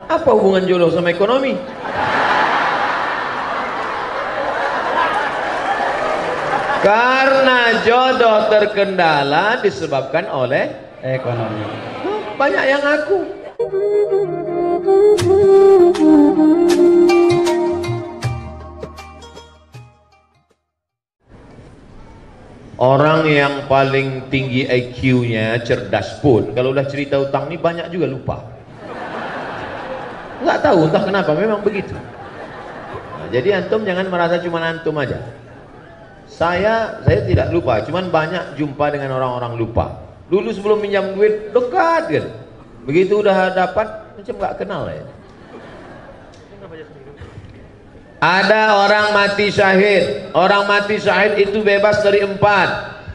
Apa hubungan jodoh sama ekonomi? Karena jodoh terkendala disebabkan oleh ekonomi. Banyak yang ngaku. Orang yang paling tinggi IQ-nya, cerdas pun, kalau udah cerita utang ini banyak juga lupa. Nggak tahu entah kenapa, memang begitu. Nah, jadi antum jangan merasa cuma antum aja. Saya tidak lupa, cuman banyak jumpa dengan orang-orang lupa. Dulu sebelum pinjam duit dekat kan, begitu udah dapat macam nggak kenal ya. Ada orang mati syahid. Orang mati syahid itu bebas dari 4.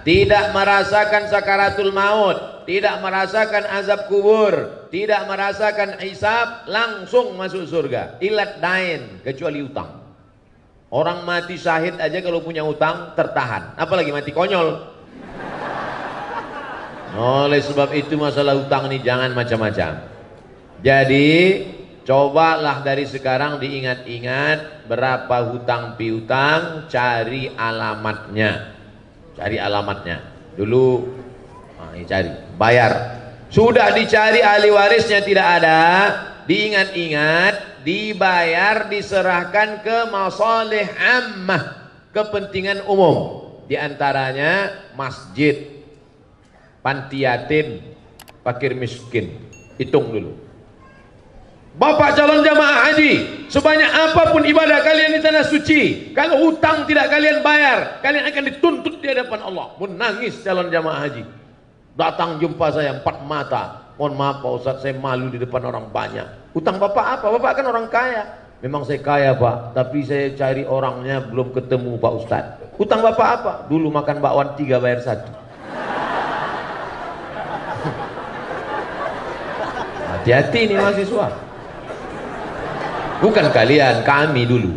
Tidak merasakan sakaratul maut, tidak merasakan azab kubur, tidak merasakan hisab, langsung masuk surga. Ilat dain, kecuali utang. Orang mati syahid aja kalau punya utang tertahan, apalagi mati konyol. Oleh sebab itu masalah utang ini jangan macam-macam. Jadi cobalah dari sekarang diingat-ingat berapa hutang piutang, cari alamatnya. Cari alamatnya. Dulu ini cari, bayar. Sudah dicari ahli warisnya tidak ada, diingat-ingat, dibayar, diserahkan ke masalih ammah, kepentingan umum. Di antaranya masjid, panti yatim, fakir miskin. Hitung dulu. Bapak calon jamaah haji, sebanyak apapun ibadah kalian di tanah suci, kalau hutang tidak kalian bayar, kalian akan dituntut di hadapan Allah. Menangis calon jamaah haji. Datang jumpa saya 4 mata. Mohon maaf Pak Ustadz, saya malu di depan orang banyak. Hutang Bapak apa? Bapak kan orang kaya. Memang saya kaya Pak, tapi saya cari orangnya belum ketemu Pak Ustadz. Hutang Bapak apa? Dulu makan bakwan 3 bayar 1. Hati-hati nih mahasiswa. Bukan kalian, kami dulu.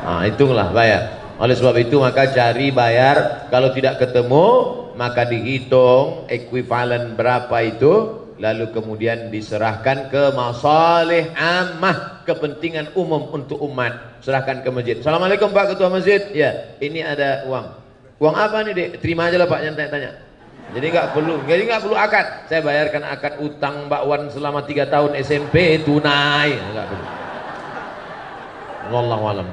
Nah, hitunglah bayar. Oleh sebab itu maka cari bayar. Kalau tidak ketemu maka dihitung ekuivalen berapa itu, lalu kemudian diserahkan ke masalih ammah, kepentingan umum untuk umat. Serahkan ke masjid. Assalamualaikum Pak Ketua Masjid. Ya, ini ada uang. Uang apa nih Dek? Terima aja lah Pak, jangan tanya-tanya. Jadi nggak perlu akad. Saya bayarkan akad utang Mbak Wan selama 3 tahun SMP tunai. Nggak perlu. Wallahu a'lam.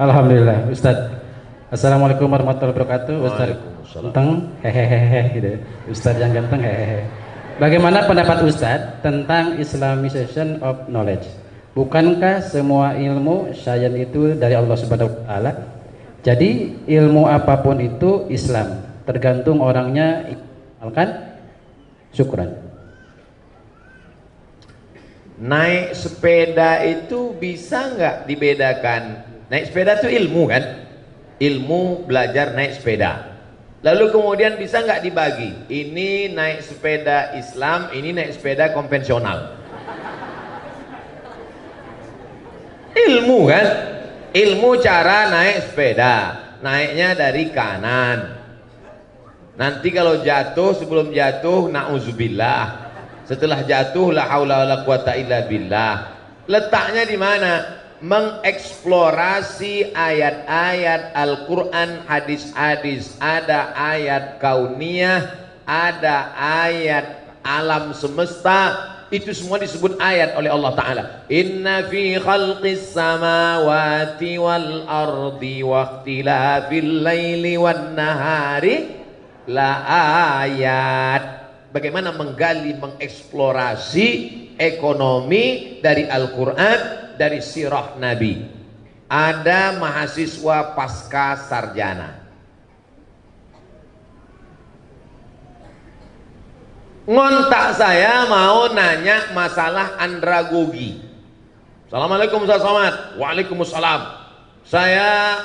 Alhamdulillah, Ustadz. Assalamualaikum warahmatullahi wabarakatuh. Ustadz ganteng, hehehe, gitu. Ustadz yang ganteng, hehehe. Bagaimana pendapat Ustadz tentang Islamization of knowledge? Bukankah semua ilmu sains itu dari Allah Subhanahu wa Ta'ala? Jadi ilmu apapun itu Islam, tergantung orangnya amalkan. Syukran. Naik sepeda itu bisa nggak dibedakan? Naik sepeda itu ilmu kan? Ilmu belajar naik sepeda. Lalu kemudian bisa nggak dibagi? Ini naik sepeda Islam, ini naik sepeda konvensional. Ilmu kan? Ilmu cara naik sepeda, naiknya dari kanan. Nanti kalau jatuh, sebelum jatuh na'udzubillah. Setelah jatuh la haula wala quwata illa billah. Letaknya di mana? Mengeksplorasi ayat-ayat Al-Qur'an, hadis-hadis. Ada ayat kauniyah, ada ayat alam semesta. Itu semua disebut ayat oleh Allah Ta'ala. Inna fi khalqis samawati wal ardi wa ikhtilafil laili wan nahari la ayat. Bagaimana menggali, mengeksplorasi ekonomi dari Al-Quran, dari sirah Nabi. Ada mahasiswa pasca sarjana ngontak saya mau nanya masalah andragogi. Assalamualaikum Ustaz Somad. Waalaikumsalam. Saya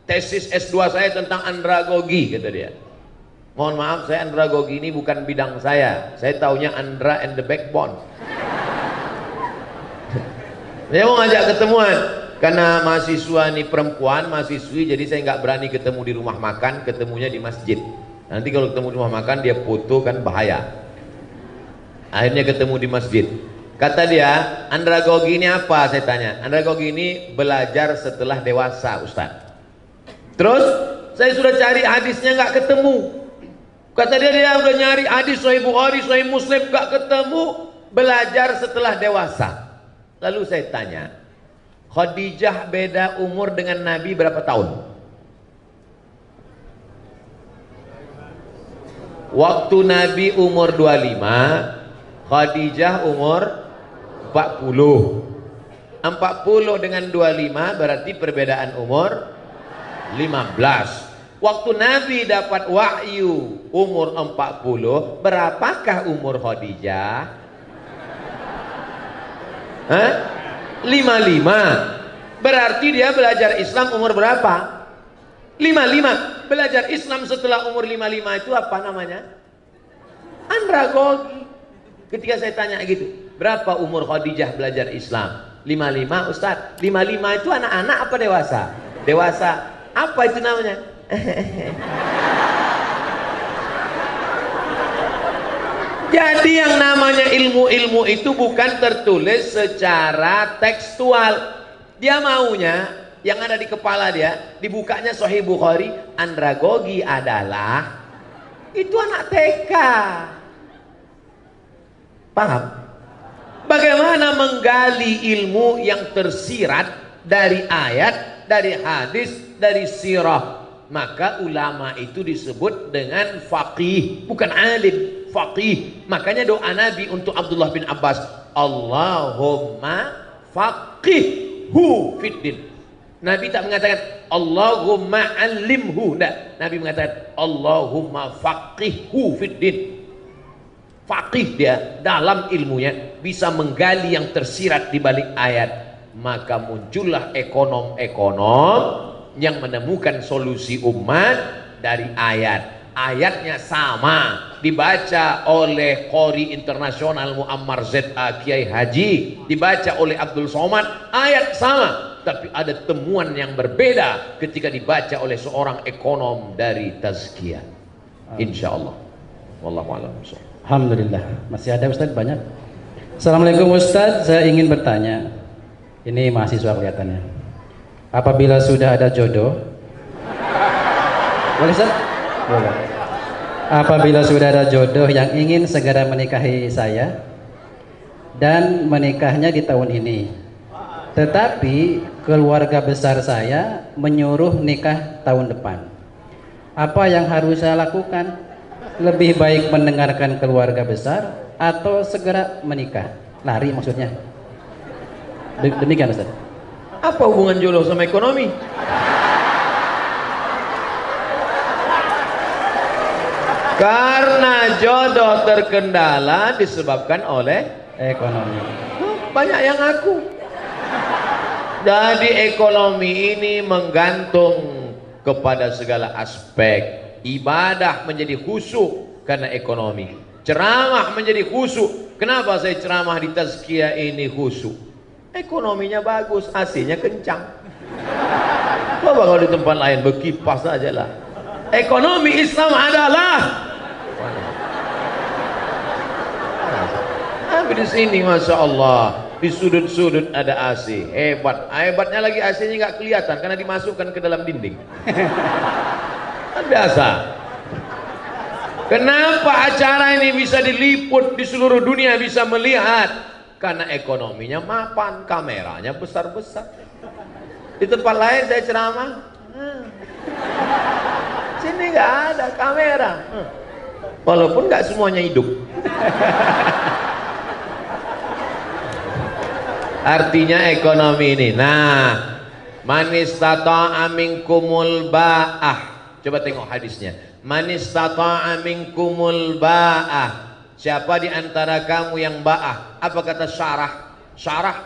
tesis S2 saya tentang andragogi, kata dia. Mohon maaf, saya andragogi ini bukan bidang saya. Saya taunya Andra and the Backbone. Saya mau ngajak ketemuan karena mahasiswa ini perempuan, mahasiswi, jadi saya nggak berani ketemu di rumah makan, ketemunya di masjid. Nanti kalau ketemu di rumah makan dia foto kan bahaya. Akhirnya ketemu di masjid. Kata dia, andragogi ini apa? Saya tanya. Andragogi ini belajar setelah dewasa, Ustaz. Terus saya sudah cari hadisnya nggak ketemu. Kata dia udah nyari hadis Sahih Bukhari, Sahih Muslim nggak ketemu. Belajar setelah dewasa. Lalu saya tanya, Khadijah beda umur dengan Nabi berapa tahun? Waktu Nabi umur 25, Khadijah umur 40. 40 dengan 25 berarti perbedaan umur 15. Waktu Nabi dapat wahyu umur 40, berapakah umur Khadijah? 55. Berarti dia belajar Islam umur berapa? 55. Belajar Islam setelah umur 55 itu apa namanya? Andragogi. Ketika saya tanya gitu, berapa umur Khadijah belajar Islam? 55, Ustaz. 55 itu anak-anak apa dewasa? Dewasa. Apa itu namanya? Jadi yang namanya ilmu-ilmu itu bukan tertulis secara tekstual. Dia maunya yang ada di kepala dia, dibukanya Sahih Bukhari, andragogi adalah itu anak TK. Paham? Bagaimana menggali ilmu yang tersirat dari ayat, dari hadis, dari sirah. Maka ulama itu disebut dengan faqih, bukan alim, faqih. Makanya doa Nabi untuk Abdullah bin Abbas, Allahumma faqihhu fiddin. Nabi tak mengatakan Allahumma alimhu, enggak. Nabi mengatakan Allahumma faqihhu fiddin. Faqih dia dalam ilmunya, bisa menggali yang tersirat di balik ayat. Maka muncullah ekonom-ekonom yang menemukan solusi umat dari ayat. Ayatnya sama, dibaca oleh qori internasional Muammar Z.A. Kiai Haji, dibaca oleh Abdul Somad, ayat sama, tapi ada temuan yang berbeda ketika dibaca oleh seorang ekonom dari Tazkiyah. Insyaallah. Wallahu a'lam. Alhamdulillah. Masih ada Ustaz banyak. Assalamualaikum Ustaz, saya ingin bertanya. Ini mahasiswa kelihatannya. Apabila sudah ada jodoh, boleh Ustaz? Boleh. Apabila sudah ada jodoh yang ingin segera menikahi saya dan menikahnya di tahun ini, tetapi keluarga besar saya menyuruh nikah tahun depan, apa yang harus saya lakukan? Lebih baik mendengarkan keluarga besar atau segera menikah? Lari maksudnya. Demikian Ustaz. Apa hubungan jodoh sama ekonomi? Karena jodoh terkendala disebabkan oleh ekonomi. Banyak yang ngaku. Jadi ekonomi ini menggantung kepada segala aspek. Ibadah menjadi khusyuk karena ekonomi. Ceramah menjadi khusyuk. Kenapa saya ceramah di Tazkiyah ini khusyuk? Ekonominya bagus, AC-nya kencang. Coba kalau di tempat lain berkipas aja lah. Ekonomi Islam adalah tapi di sini Masya Allah, di sudut-sudut ada AC. Hebat. Hebatnya lagi AC-nya nggak kelihatan karena dimasukkan ke dalam dinding. Kan biasa. Kenapa acara ini bisa diliput di seluruh dunia, bisa melihat? Karena ekonominya mapan, kameranya besar-besar. Di tempat lain saya ceramah, sini nggak ada kamera. Walaupun nggak semuanya hidup. Artinya ekonomi ini. Nah, man istata'a minkumul ba'ah. Coba tengok hadisnya. Man istata'a minkumul ba'ah. Siapa di antara kamu yang ba'ah? Apa kata syarah?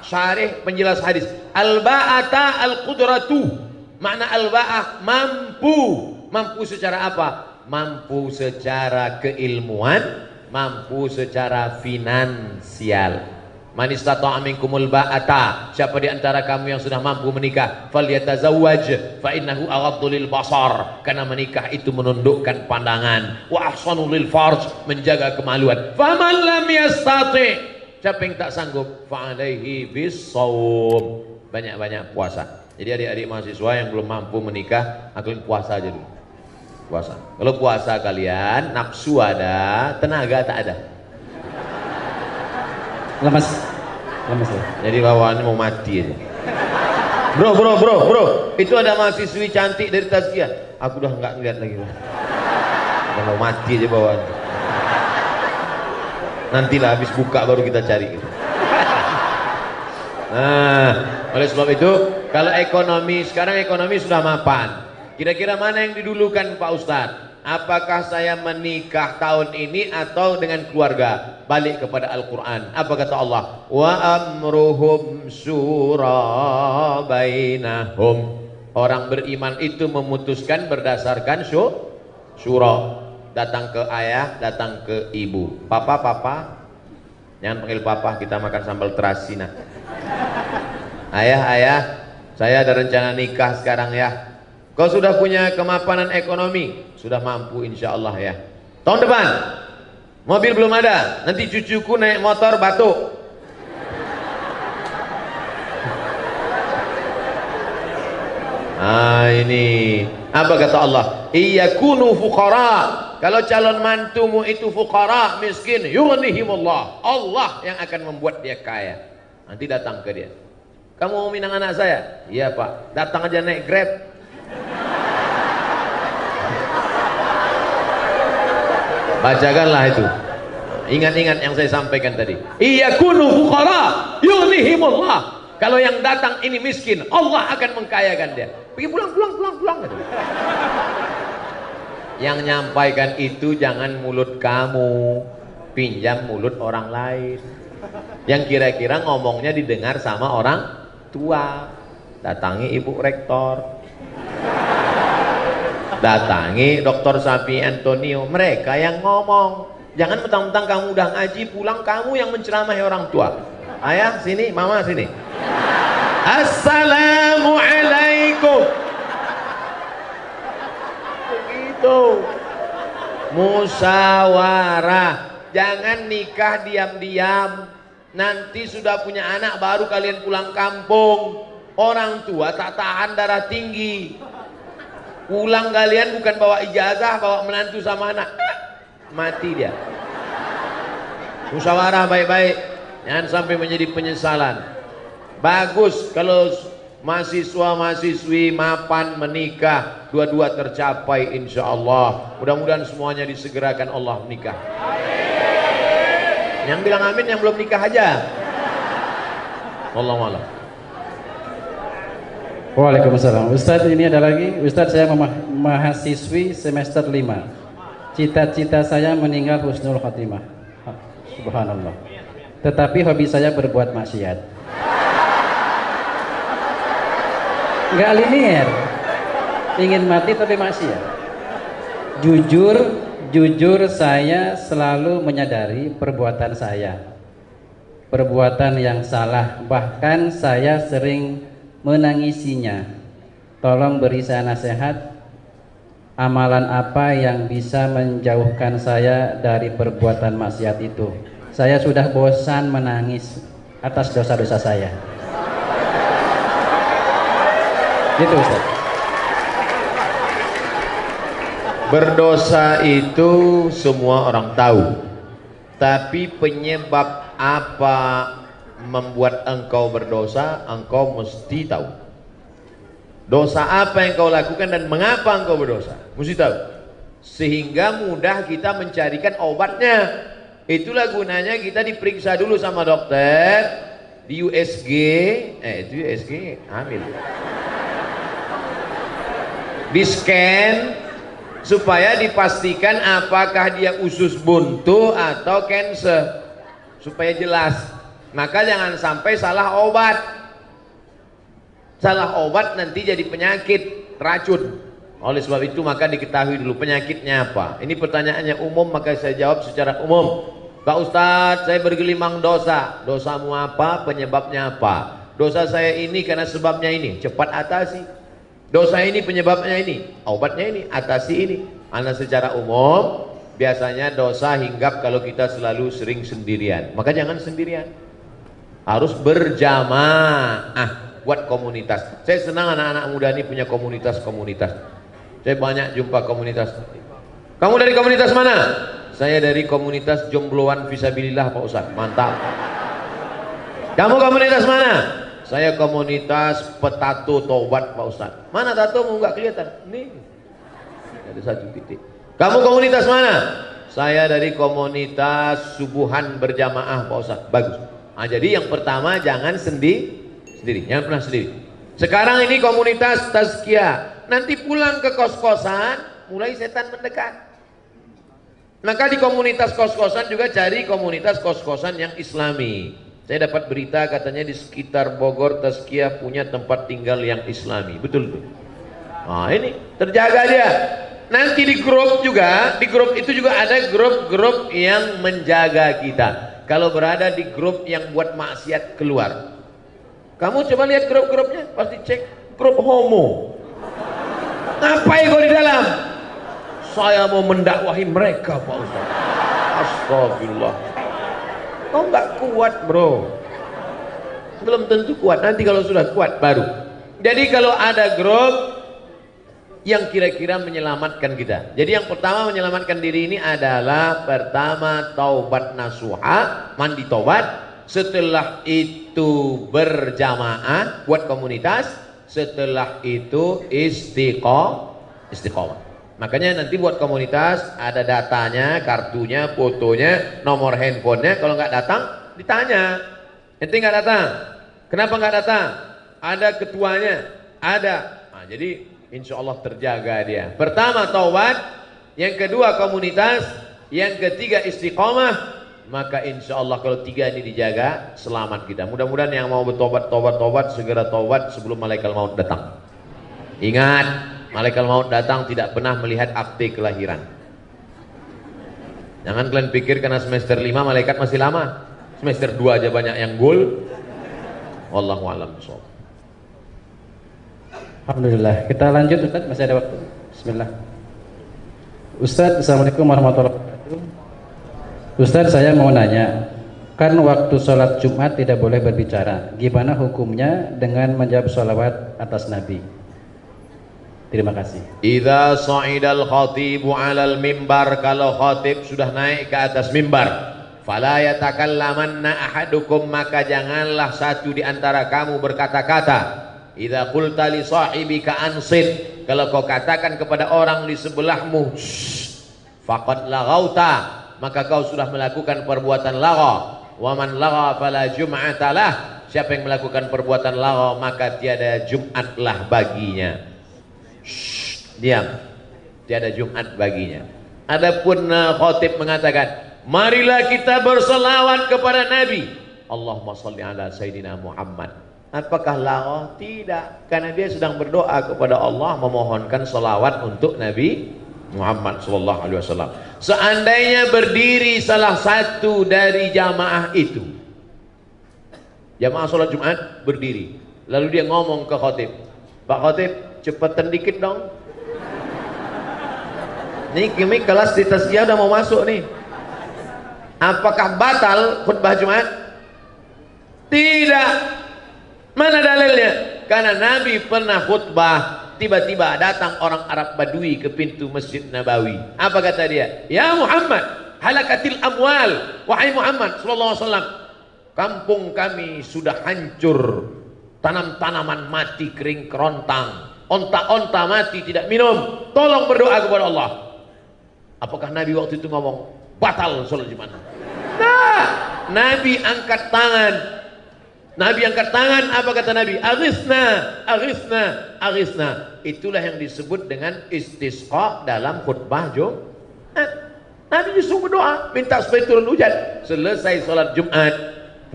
Syarih penjelas hadis. Al-ba'ata al-qudratu. Makna al-ba'ah mampu. Mampu secara apa? Mampu secara keilmuan, mampu secara finansial. Man istata'a minkumul ba'ata, siapa di antara kamu yang sudah mampu menikah, falyatazawwaj fa innahu aghaddu lil basar, karena menikah itu menundukkan pandangan, wa ahsanu lil farj, menjaga kemaluan. Faman lam yastati, siapa yang tak sanggup, fa alaihi bis-shaum, banyak-banyak puasa. Jadi adik-adik mahasiswa yang belum mampu menikah, kalian puasa aja dulu. Puasa. Kalau puasa kalian nafsu ada, tenaga tak ada. Lemes ya. Jadi bawaannya mau mati aja. Bro, itu ada mahasiswi cantik dari Tazkiyah. Aku udah nggak ngeliat lagi. Udah mau mati aja bawaannya. Nantilah habis buka baru kita cari. Nah, oleh sebab itu, kalau ekonomi sekarang ekonomi sudah mapan. Kira-kira mana yang didulukan Pak Ustadz? Apakah saya menikah tahun ini atau dengan keluarga? Balik kepada Al-Quran. Apa kata Allah? Wa amruhum syura bainahum. Orang beriman itu memutuskan berdasarkan syura. Datang ke ayah, datang ke ibu. Papa. Jangan panggil papa, kita makan sambal terasi nak. Ayah, saya ada rencana nikah sekarang ya. Kau sudah punya kemapanan ekonomi, sudah mampu insya Allah ya. Tahun depan mobil belum ada, nanti cucuku naik motor batuk. Ah, ini apa kata Allah? Iyakunu fuqara. Kalau calon mantumu itu fuqara, miskin, yughnihimullah. Allah yang akan membuat dia kaya. Nanti datang ke dia. Kamu mau minang anak saya? Iya Pak. Datang aja naik Grab. Bacakanlah itu. Ingat-ingat yang saya sampaikan tadi. Iyakunu fuqara yughnihimullah. Kalau yang datang ini miskin, Allah akan mengkayakan dia. Pergi pulang gitu. Yang nyampaikan itu jangan mulut kamu, pinjam mulut orang lain. Yang kira-kira ngomongnya didengar sama orang tua. Datangi Ibu Rektor, datangi Dr. Sapi Antonio, mereka yang ngomong. Jangan mentang-mentang kamu udah ngaji pulang kamu yang menceramahi orang tua. Ayah sini, mama sini. Assalamualaikum. Begitu. Musyawarah. Jangan nikah diam-diam. Nanti sudah punya anak baru kalian pulang kampung. Orang tua tak tahan darah tinggi. Pulang kalian bukan bawa ijazah, bawa menantu sama anak. Mati dia. Musyawarah baik-baik. Jangan sampai menjadi penyesalan. Bagus kalau mahasiswa-mahasiswi mapan menikah, dua-dua tercapai insya Allah. Mudah-mudahan semuanya disegerakan Allah menikah. Yang bilang amin yang belum nikah aja. Wallahu a'lam. Waalaikumsalam. Ustadz, ini ada lagi. Ustadz, saya mahasiswi semester 5. Cita-cita saya meninggal husnul khotimah. Subhanallah. Tetapi hobi saya berbuat maksiat. Nggak linear. Ingin mati tapi maksiat. Jujur saya selalu menyadari perbuatan saya. Perbuatan yang salah. Bahkan saya sering menangisinya. Tolong beri saya nasihat. Amalan apa yang bisa menjauhkan saya dari perbuatan maksiat itu? Saya sudah bosan menangis atas dosa-dosa saya. Gitu Ustaz. Berdosa itu semua orang tahu. Tapi penyebab apa membuat engkau berdosa, engkau mesti tahu. Dosa apa yang kau lakukan dan mengapa engkau berdosa, mesti tahu. Sehingga mudah kita mencarikan obatnya. Itulah gunanya kita diperiksa dulu sama dokter di USG, itu USG hamil. Di scan supaya dipastikan apakah dia usus buntu atau cancer, supaya jelas. Maka jangan sampai salah obat. Salah obat nanti jadi penyakit, racun. Oleh sebab itu maka diketahui dulu penyakitnya apa. Ini pertanyaannya umum, maka saya jawab secara umum. Pak Ustadz, saya bergelimang dosa. Dosamu apa? Penyebabnya apa? Dosa saya ini karena sebabnya ini. Cepat atasi. Dosa ini penyebabnya ini. Obatnya ini. Atasi ini. Karena secara umum biasanya dosa hinggap kalau kita selalu sering sendirian. Maka jangan sendirian. Harus berjamaah. Buat komunitas. Saya senang anak-anak muda ini punya komunitas-komunitas. Saya banyak jumpa komunitas. Kamu dari komunitas mana? Saya dari komunitas jombloan visabilillah Pak Ustadz. Mantap. Kamu komunitas mana? Saya komunitas petato tobat Pak Ustadz. Mana tatomu nggak kelihatan? Nih, ada satu titik. Kamu komunitas mana? Saya dari komunitas subuhan berjamaah Pak Ustadz. Bagus. Nah, jadi yang pertama jangan sendiri, jangan pernah sendiri. Sekarang ini komunitas tazkiyah. Nanti pulang ke kos-kosan, mulai setan mendekat. Maka di komunitas kos-kosan juga cari komunitas kos-kosan yang islami. Saya dapat berita katanya di sekitar Bogor Tazkiyah punya tempat tinggal yang islami. Betul tuh. Nah ini terjaga dia. Nanti di grup juga, di grup itu juga ada grup-grup yang menjaga kita. Kalau berada di grup yang buat maksiat keluar. Kamu coba lihat grup-grupnya, pasti cek grup homo. Ngapain kau di dalam? Saya mau mendakwahi mereka Pak Ustaz. Astagfirullah. Kau nggak kuat bro. Belum tentu kuat. Nanti kalau sudah kuat baru. Jadi kalau ada grup yang kira-kira menyelamatkan kita. Jadi yang pertama menyelamatkan diri ini adalah pertama taubat nasuha, mandi taubat. Setelah itu berjamaah buat komunitas. Setelah itu istiqomah. Makanya nanti buat komunitas ada datanya, kartunya, fotonya, nomor handphonenya. Kalau nggak datang ditanya, ente nggak datang, kenapa nggak datang? Ada ketuanya, ada. Nah, jadi insya Allah terjaga dia. Pertama taubat, yang kedua komunitas, yang ketiga istiqomah. Maka insya Allah kalau tiga ini dijaga, selamat kita. Mudah-mudahan yang mau bertobat segera tobat sebelum malaikat maut datang. Ingat, malaikat maut datang tidak pernah melihat akte kelahiran. Jangan kalian pikir karena semester 5 malaikat masih lama. Semester 2 aja banyak yang gol. Wallahu a'lam bishawab. Alhamdulillah. Kita lanjut Ustaz, masih ada waktu. Bismillah. Ustaz, Assalamualaikum warahmatullahi wabarakatuh. Ustaz, saya mau nanya, kan waktu sholat Jumat tidak boleh berbicara. Gimana hukumnya dengan menjawab sholawat atas Nabi? Terima kasih. Idza sa'idal khatibu 'alal mimbar, kalau khatib sudah naik ke atas mimbar, fala yatakallamanna ahadukum, maka janganlah satu di antara kamu berkata-kata. Idza qulta li sahibika ansit, kalau kau katakan kepada orang di sebelahmu, faqad laghauta, maka kau sudah melakukan perbuatan lagha. Wa man lagha fala jum'ata lah, siapa yang melakukan perbuatan lagha maka tiada Jumatlah baginya. Diam, tiada Jumat baginya. Adapun khatib mengatakan, marilah kita berselawat kepada Nabi. Allahumma sholli ala Sayyidina Muhammad. Apakah lagha? Tidak, karena dia sedang berdoa kepada Allah, memohonkan selawat untuk Nabi Muhammad sallallahu alaihi wasallam. Seandainya berdiri salah satu dari jamaah itu, jamaah sholat Jumat berdiri, lalu dia ngomong ke khatib, Pak Khatib, cepetan dikit dong. Nih kimi kelas di tazkiyah udah mau masuk nih. Apakah batal khutbah Jumat? Tidak. Mana dalilnya? Karena Nabi pernah khutbah, tiba-tiba datang orang Arab Badui ke pintu Masjid Nabawi. Apa kata dia? Ya Muhammad, halakatil amwal. Wahai Muhammad sallallahu alaihi wasallam, kampung kami sudah hancur. Tanam-tanaman mati kering kerontang. Onta-onta mati tidak minum. Tolong berdoa kepada Allah. Apakah Nabi waktu itu ngomong batal sholat Jumat? Nah, Nabi angkat tangan. Nabi angkat tangan, apa kata Nabi? Aghithna, aghithna, aghithna. Itulah yang disebut dengan istisqa dalam khutbah Jumat. Nabi justru berdoa, minta supaya turun hujan. Selesai sholat Jumat,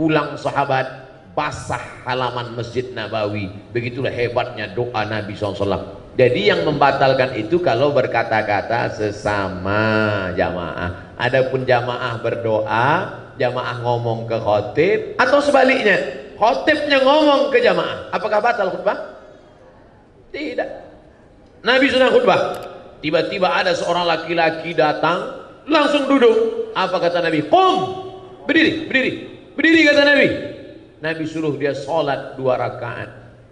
pulang sahabat, basah halaman Masjid Nabawi. Begitulah hebatnya doa Nabi SAW. Jadi yang membatalkan itu kalau berkata-kata sesama jamaah. Adapun jamaah berdoa, jamaah ngomong ke khotib, atau sebaliknya, khotibnya ngomong ke jamaah, apakah batal khutbah? Tidak. Nabi sedang khutbah, tiba-tiba ada seorang laki-laki datang, langsung duduk. Apa kata Nabi? Qum, berdiri, berdiri, berdiri kata Nabi. Nabi suruh dia sholat 2 rakaat.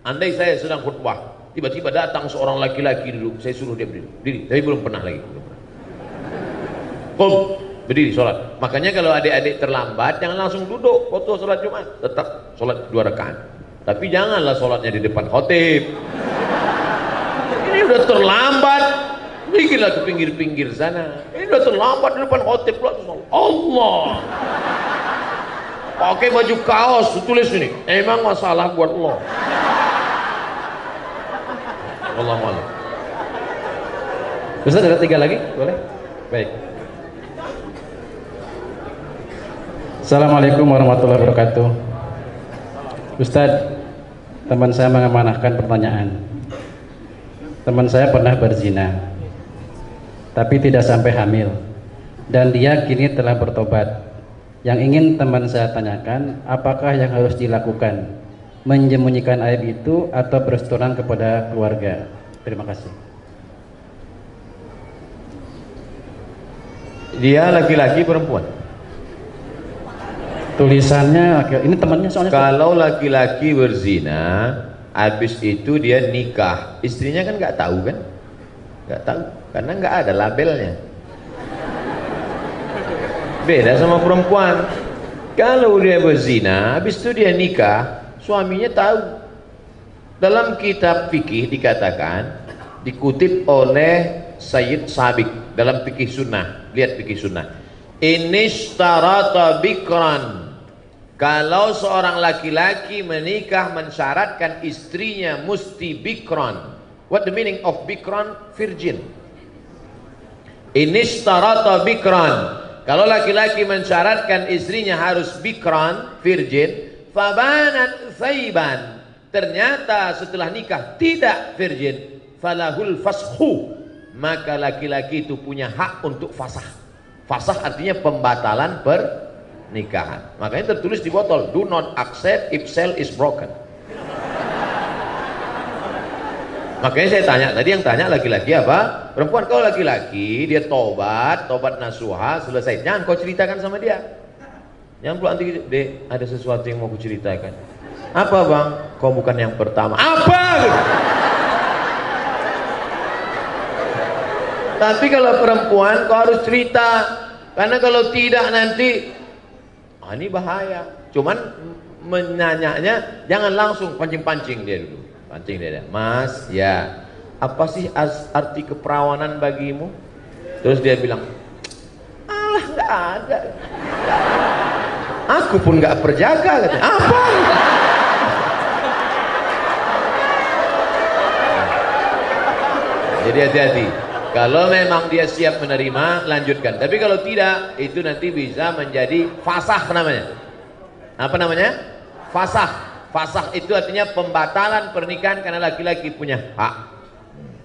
Andai saya sedang khutbah, tiba-tiba datang seorang laki-laki duduk, saya suruh dia berdiri, berdiri. Tapi belum pernah lagi. Qum, berdiri sholat. Makanya kalau adik-adik terlambat, jangan langsung duduk waktu sholat Jumat, tetap sholat 2 rakaat. Tapi janganlah sholatnya di depan khotib. Ini udah terlambat, bikinlah ke pinggir-pinggir sana. Ini udah terlambat di depan khotib. Allah, pakai baju kaos, tulis ini, emang masalah buat Allah. Allah malam. Ustaz ada 3 lagi, boleh? Baik. Assalamualaikum warahmatullahi wabarakatuh. Ustaz, teman saya mengamanahkan pertanyaan. Teman saya pernah berzina, tapi tidak sampai hamil, dan dia kini telah bertobat. Yang ingin teman saya tanyakan, apakah yang harus dilakukan? Menyembunyikan aib itu atau berterus terang kepada keluarga? Terima kasih. Dia laki-laki perempuan? Tulisannya ini temannya soalnya. Kalau laki-laki berzina, habis itu dia nikah, istrinya kan nggak tahu kan? Nggak tahu, karena nggak ada labelnya. Beda sama perempuan. Kalau dia berzina, habis itu dia nikah, suaminya tahu. Dalam kitab fikih dikatakan, dikutip oleh Sayyid Sabiq dalam fikih sunnah. Lihat fikih sunnah. Inishtarata bikran, kalau seorang laki-laki menikah mensyaratkan istrinya mesti bikran. What the meaning of bikran? Virgin. Inishtarata bikran, kalau laki-laki mensyaratkan istrinya harus bikran, virgin, fabanat thayban, ternyata setelah nikah tidak virgin, falahul fashu, maka laki-laki itu punya hak untuk fasah. Fasah artinya pembatalan pernikahan. Makanya tertulis di botol, do not accept if cell is broken. Makanya saya tanya tadi, yang tanya laki-laki apa? Perempuan. Kalau laki-laki dia tobat nasuha, selesai. Jangan kau ceritakan sama dia. Jangan pula nanti, dek, ada sesuatu yang mau ku ceritakan. Apa bang? Kau bukan yang pertama. Apa? Tapi kalau perempuan kau harus cerita, karena kalau tidak nanti ini bahaya. Cuman menanyanya jangan langsung pancing-pancing dia dulu. Pancing dia, Mas, ya, apa sih arti keperawanan bagimu? Terus dia bilang, alah nggak ada. Aku pun nggak perjaka, katanya. Apa? Jadi hati-hati. Kalau memang dia siap menerima, lanjutkan. Tapi kalau tidak, itu nanti bisa menjadi fasah namanya. Apa namanya? Fasah. Fasah itu artinya pembatalan pernikahan karena laki-laki punya hak.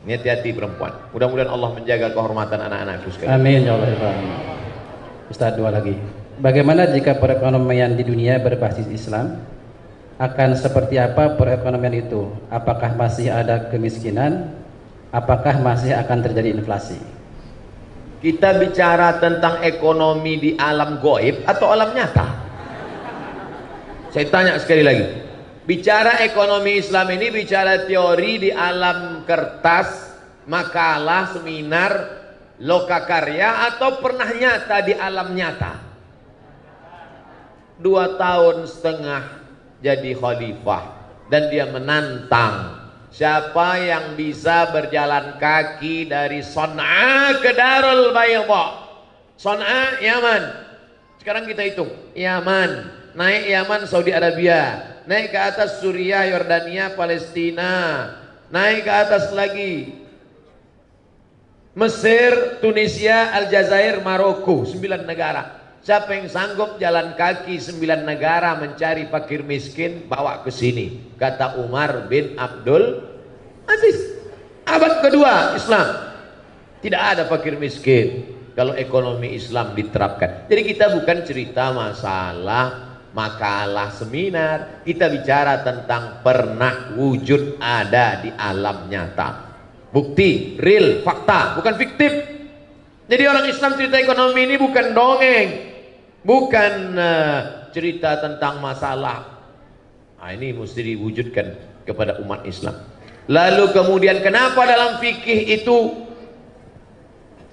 Ini hati-hati perempuan. Mudah-mudahan Allah menjaga kehormatan anak-anakku sekalian. Amin ya Allah. Ustaz, 2 lagi. Bagaimana jika perekonomian di dunia berbasis Islam? Akan seperti apa perekonomian itu? Apakah masih ada kemiskinan? Apakah masih akan terjadi inflasi? Kita bicara tentang ekonomi di alam goib atau alam nyata? Saya tanya sekali lagi. Bicara ekonomi Islam ini bicara teori di alam kertas, makalah, seminar, lokakarya, atau pernah nyata di alam nyata? 2,5 tahun jadi khalifah, dan dia menantang siapa yang bisa berjalan kaki dari Son'a ke Darul Bayda. Son'a, Yaman. Sekarang kita hitung. Yaman, naik Yaman, Saudi Arabia, naik ke atas Suriah, Yordania, Palestina, naik ke atas lagi Mesir, Tunisia, Aljazair, Maroko, 9 negara. Siapa yang sanggup jalan kaki 9 negara mencari fakir miskin, bawa ke sini. Kata Umar bin Abdul Aziz. Abad kedua Islam, tidak ada fakir miskin kalau ekonomi Islam diterapkan. Jadi kita bukan cerita masalah makalah seminar, kita bicara tentang pernah wujud ada di alam nyata. Bukti, real, fakta, bukan fiktif. Jadi orang Islam cerita ekonomi ini bukan dongeng, bukan cerita tentang masalah. Nah, ini mesti diwujudkan kepada umat Islam. Lalu kemudian kenapa dalam fikih itu,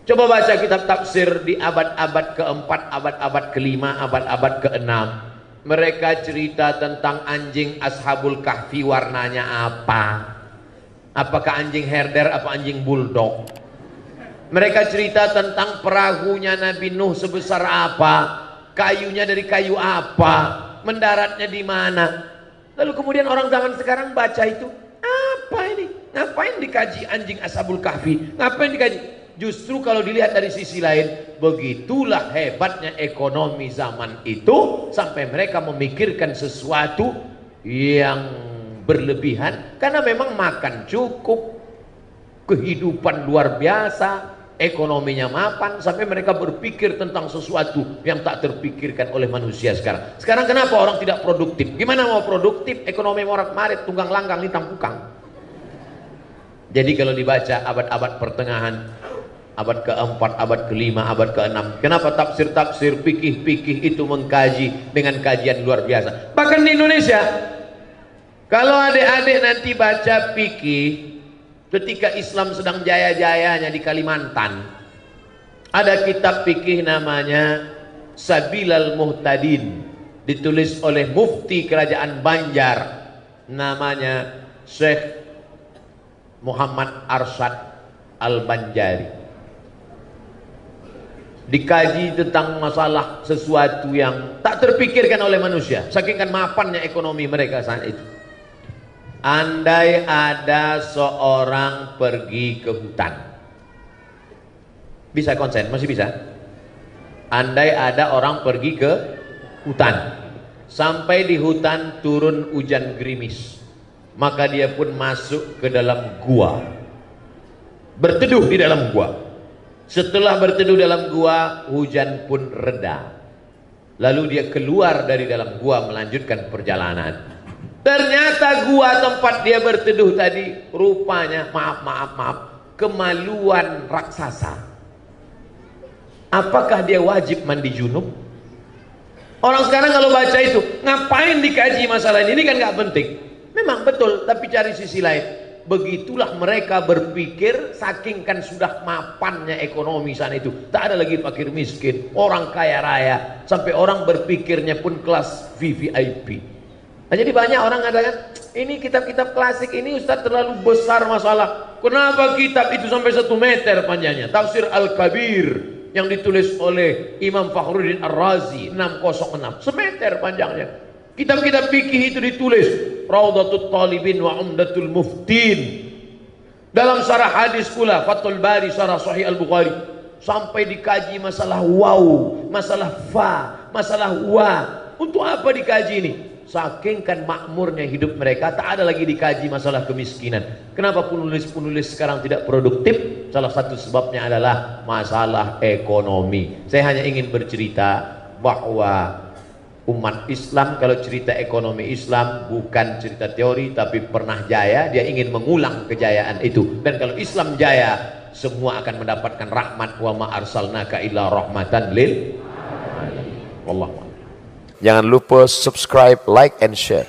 coba baca kitab tafsir di abad-abad keempat, abad-abad kelima, abad-abad keenam. Mereka cerita tentang anjing Ashabul Kahfi warnanya apa. Apakah anjing herder, apa anjing bulldog. Mereka cerita tentang perahunya Nabi Nuh sebesar apa, kayunya dari kayu apa, mendaratnya di mana. Lalu kemudian orang zaman sekarang baca itu, apa ini? Ngapain dikaji anjing Ashabul Kahfi? Ngapain dikaji? Justru kalau dilihat dari sisi lain, begitulah hebatnya ekonomi zaman itu sampai mereka memikirkan sesuatu yang berlebihan karena memang makan cukup, kehidupan luar biasa, ekonominya mapan, sampai mereka berpikir tentang sesuatu yang tak terpikirkan oleh manusia sekarang. Sekarang kenapa orang tidak produktif? Gimana mau produktif? Ekonomi morat-marit, tunggang langgang, litang pukang. Jadi kalau dibaca abad-abad pertengahan, abad keempat, abad kelima, abad keenam, kenapa tafsir-tafsir, fikih-fikih itu mengkaji dengan kajian luar biasa. Bahkan di Indonesia, kalau adik-adik nanti baca fikih ketika Islam sedang jaya-jayanya di Kalimantan, ada kitab fikih namanya Sabilal Muhtadin, ditulis oleh mufti kerajaan Banjar namanya Syekh Muhammad Arsyad Al-Banjari. Dikaji tentang masalah sesuatu yang tak terpikirkan oleh manusia, saking kan mapannya ekonomi mereka saat itu. Andai ada seorang pergi ke hutan, bisa konsen? Masih bisa? Andai ada orang pergi ke hutan, sampai di hutan turun hujan gerimis, maka dia pun masuk ke dalam gua, berteduh di dalam gua. Setelah berteduh dalam gua, hujan pun reda. Lalu dia keluar dari dalam gua melanjutkan perjalanan. Ternyata gua tempat dia berteduh tadi rupanya, maaf, kemaluan raksasa. Apakah dia wajib mandi junub? Orang sekarang kalau baca itu, ngapain dikaji masalah ini? Ini kan nggak penting. Memang betul, tapi cari sisi lain. Begitulah mereka berpikir, saking kan sudah mapannya ekonomi sana itu. Tak ada lagi fakir miskin, orang kaya raya, sampai orang berpikirnya pun kelas VVIP. Nah, jadi banyak orang mengatakan, ini kitab-kitab klasik ini Ustaz terlalu besar masalah. Kenapa kitab itu sampai 1 meter panjangnya? Tafsir Al-Kabir yang ditulis oleh Imam Fakhruddin Ar-Razi 606, semeter panjangnya. Kitab-kitab fikih itu ditulis Raudhatul Talibin wa Umdatul Muftin. Dalam syarah hadis pula Fathul Bari syarah Sahih Al-Bukhari, sampai dikaji masalah waw, masalah fa, masalah wa. Untuk apa dikaji ini? Saking kan makmurnya hidup mereka, tak ada lagi dikaji masalah kemiskinan. Kenapa penulis-penulis sekarang tidak produktif? Salah satu sebabnya adalah masalah ekonomi. Saya hanya ingin bercerita bahwa umat Islam kalau cerita ekonomi Islam bukan cerita teori, tapi pernah jaya. Dia ingin mengulang kejayaan itu. Dan kalau Islam jaya, semua akan mendapatkan rahmat. Wa ma arsalnaka illa rahmatan lil alamin. Wallahu a'lam. Jangan lupa subscribe, like, and share.